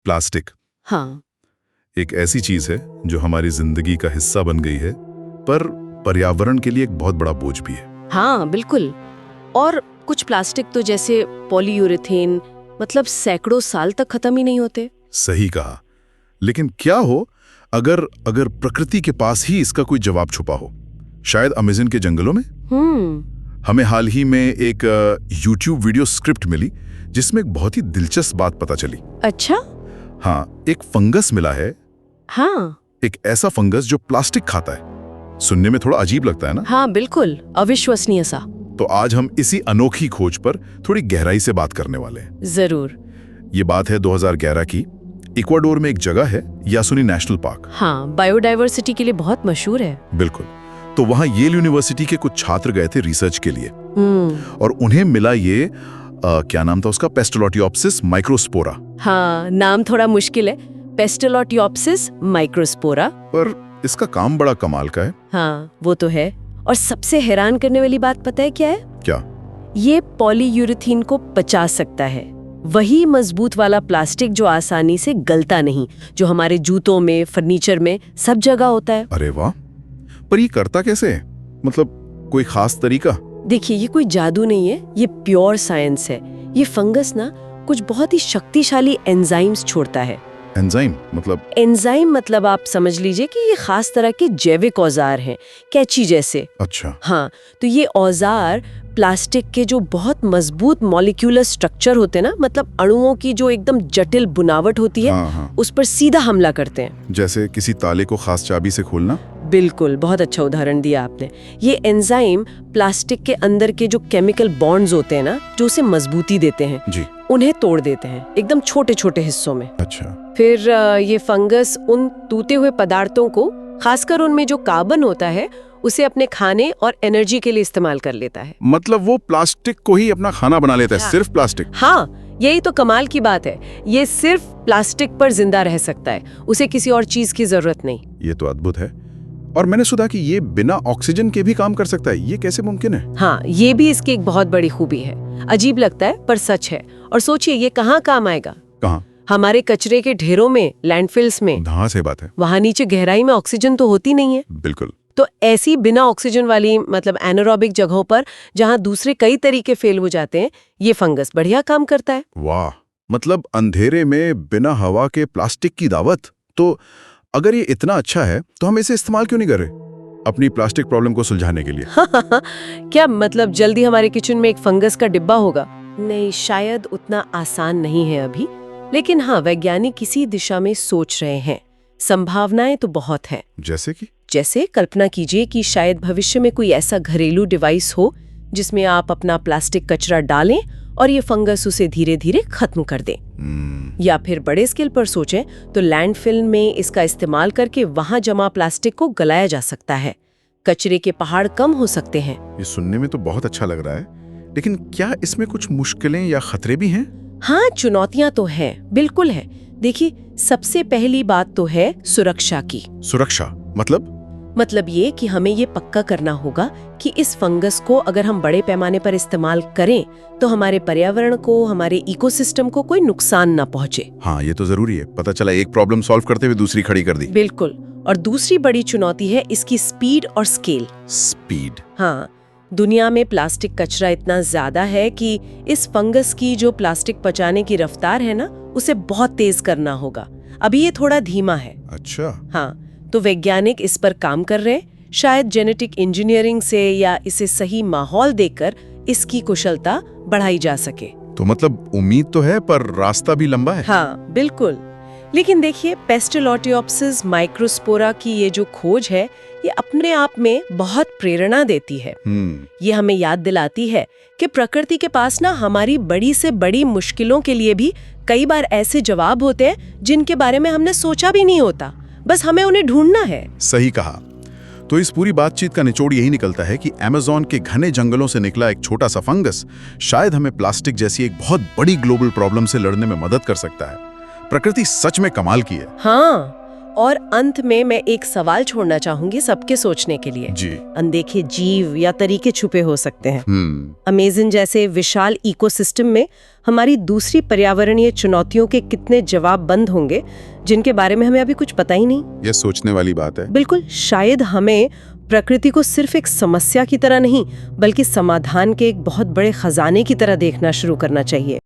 Plastic हाँ। एक ऐसी चीज है जो हमारी जिंदगी का हिस्सा बन गई है, पर पर्यावरण के लिए एक बहुत बड़ा बोझ भी है। हाँ बिल्कुल। और कुछ प्लास्टिक तो जैसे पॉलीयूरेथेन मतलब सैकड़ों साल तक खत्म ही नहीं होते। सही कहा। लेकिन क्या हो अगर अगर प्रकृति के पास ही इसका कोई जवाब छुपा हो, शायद अमेज़न के जंगलों में। हमें हाल ही में एक YouTube वीडियो स्क्रिप्ट मिली जिसमें एक बहुत ही दिलचस्प बात पता चली। अच्छा। हाँ, एक फंगस मिला है। हाँ। एक ऐसा फंगस जो प्लास्टिक खाता है। सुनने में थोड़ा अजीब लगता है ना? हाँ बिल्कुल, अविश्वसनीय सा। तो आज हम इसी अनोखी खोज पर थोड़ी गहराई से बात करने वाले हैं। जरूर। ये बात है 2011 की। इक्वाडोर में एक जगह है, यासुनी नेशनल पार्क। हाँ, बायोडायवर्सिटी के लिए बहुत मशहूर है। बिल्कुल। तो वहां येल यूनिवर्सिटी के कुछ छात्र गए थे रिसर्च के लिए, और उन्हें मिला ये क्या नाम था उसका, पेस्टलोटियोप्सिस माइक्रोस्पोरा। हाँ, नाम थोड़ा मुश्किल है, पेस्टलोटियोप्सिस माइक्रोस्पोरा। पर इसका काम बड़ा कमाल का है। हाँ वो तो है। और सबसे हैरान करने वाली बात पता है क्या है? क्या? ये पॉलीयूरेथीन को पचा सकता है, वही मजबूत वाला प्लास्टिक जो आसानी से गलता नहीं, जो हमारे जूतों में, फर्नीचर में, सब जगह होता है। अरे वाह! पर ये करता कैसे है? मतलब कोई खास तरीका? देखिए, ये कोई जादू नहीं है, ये प्योर साइंस है। ये फंगस ना कुछ बहुत ही शक्तिशाली एंजाइम्स छोड़ता है। एंजाइम मतलब? एंजाइम मतलब आप समझ लीजिए कि ये खास तरह के जैविक औजार हैं, कैंची जैसे। अच्छा। हाँ, तो ये औजार प्लास्टिक के जो बहुत मजबूत मॉलिक्यूलर स्ट्रक्चर होते हैं ना, मतलब अणुओं की जो एकदम जटिल बुनावट होती है, हाँ। उस पर सीधा हमला करते हैं। जैसे किसी ताले को खास चाबी से खोलना? बिल्कुल, बहुत अच्छा उदाहरण दिया आपने। ये एंजाइम प्लास्टिक के अंदर के जो केमिकल बॉन्ड्स होते हैं ना, जो उसे मजबूती देते हैं जी, उन्हें तोड़ देते हैं एकदम छोटे छोटे हिस्सों में। अच्छा। फिर ये फंगस उन टूटे हुए पदार्थों को, खासकर उनमें जो कार्बन होता है, उसे अपने खाने और एनर्जी के लिए इस्तेमाल कर लेता है। मतलब वो प्लास्टिक को ही अपना खाना बना लेता है? सिर्फ प्लास्टिक? हाँ, यही तो कमाल की बात है। ये सिर्फ प्लास्टिक पर जिंदा रह सकता है, उसे किसी और चीज की जरूरत नहीं। ये तो अद्भुत है। और मैंने सुना कि ये बिना ऑक्सीजन के भी काम कर सकता है। ये कैसे मुमकिन है? हाँ, ये भी इसकी एक बहुत बड़ी खूबी है। अजीब लगता है पर सच है। और सोचिए, ये कहाँ काम आएगा? कहाँ? हमारे कचरे के ढेरों में, लैंडफिल्स में। हाँ, सही बात है। वहाँ नीचे गहराई में ऑक्सीजन तो होती नहीं है। बिल्कुल। तो ऐसी बिना ऑक्सीजन वाली, मतलब एनारोबिक जगहों पर, जहाँ दूसरे कई तरीके फेल हो जाते हैं, ये फंगस बढ़िया काम करता है। वाह! मतलब अंधेरे में बिना हवा के प्लास्टिक की दावत। तो अगर ये इतना अच्छा है तो हम इसे इस्तेमाल क्यों नहीं कर रहे अपनी प्लास्टिक प्रॉब्लम को सुलझाने के लिए? क्या मतलब जल्दी हमारे किचन में एक फंगस का डिब्बा होगा? नहीं, शायद उतना आसान नहीं है अभी। लेकिन हाँ, वैज्ञानिक किसी दिशा में सोच रहे हैं। संभावनाएं तो बहुत हैं। जैसे कि? जैसे कल्पना कीजिए कि शायद भविष्य में कोई ऐसा घरेलू डिवाइस हो जिसमें आप अपना प्लास्टिक कचरा डालें और ये फंगस उसे धीरे धीरे खत्म कर दे। या फिर बड़े स्केल पर सोचें तो लैंडफिल में इसका इस्तेमाल करके वहां जमा प्लास्टिक को गलाया जा सकता है। कचरे के पहाड़ कम हो सकते हैं। ये सुनने में तो बहुत अच्छा लग रहा है, लेकिन क्या इसमें कुछ मुश्किलें या खतरे भी हैं? हाँ, चुनौतियां तो हैं, बिल्कुल है। देखिए, सबसे पहली बात तो है सुरक्षा की। सुरक्षा मतलब ये कि हमें ये पक्का करना होगा कि इस फंगस को अगर हम बड़े पैमाने पर इस्तेमाल करें तो हमारे पर्यावरण को, हमारे इकोसिस्टम को कोई नुकसान ना पहुंचे। हाँ, ये तो जरूरी है। पता चला एक प्रॉब्लम सॉल्व करते हुए दूसरी खड़ी कर दी। बिल्कुल। और दूसरी बड़ी चुनौती है इसकी स्पीड और स्केल। स्पीड? हाँ, दुनिया में प्लास्टिक कचरा इतना ज्यादा है कि इस फंगस की जो प्लास्टिक पचाने की रफ्तार है ना, उसे बहुत तेज करना होगा। अभी ये थोड़ा धीमा है। अच्छा। हाँ, तो वैज्ञानिक इस पर काम कर रहे हैं। शायद जेनेटिक इंजीनियरिंग से या इसे सही माहौल देकर इसकी कुशलता बढ़ाई जा सके। तो मतलब उम्मीद तो है, पर रास्ता भी लंबा है। हाँ बिल्कुल। लेकिन देखिए, पेस्टलोटियोप्सिस माइक्रोस्पोरा की ये जो खोज है, ये अपने आप में बहुत प्रेरणा देती है। ये हमें याद दिलाती है कि प्रकृति के पास ना हमारी बड़ी से बड़ी मुश्किलों के लिए भी कई बार ऐसे जवाब होते हैं जिनके बारे में हमने सोचा भी नहीं होता। बस हमें उन्हें ढूंढना है। सही कहा। तो इस पूरी बातचीत का निचोड़ यही निकलता है कि अमेज़न के घने जंगलों से निकला एक छोटा सा फंगस शायद हमें प्लास्टिक जैसी एक बहुत बड़ी ग्लोबल प्रॉब्लम से लड़ने में मदद कर सकता है। प्रकृति सच में कमाल की है। हाँ, और अंत में मैं एक सवाल छोड़ना चाहूंगी सबके सोचने के लिए। जी। अनदेखे जीव या तरीके छुपे हो सकते हैं। अमेज़न जैसे विशाल इकोसिस्टम में हमारी दूसरी पर्यावरणीय चुनौतियों के कितने जवाब बंद होंगे जिनके बारे में हमें अभी कुछ पता ही नहीं। यह सोचने वाली बात है। बिल्कुल। शायद हमें प्रकृति को सिर्फ एक समस्या की तरह नहीं बल्कि समाधान के एक बहुत बड़े खजाने की तरह देखना शुरू करना चाहिए।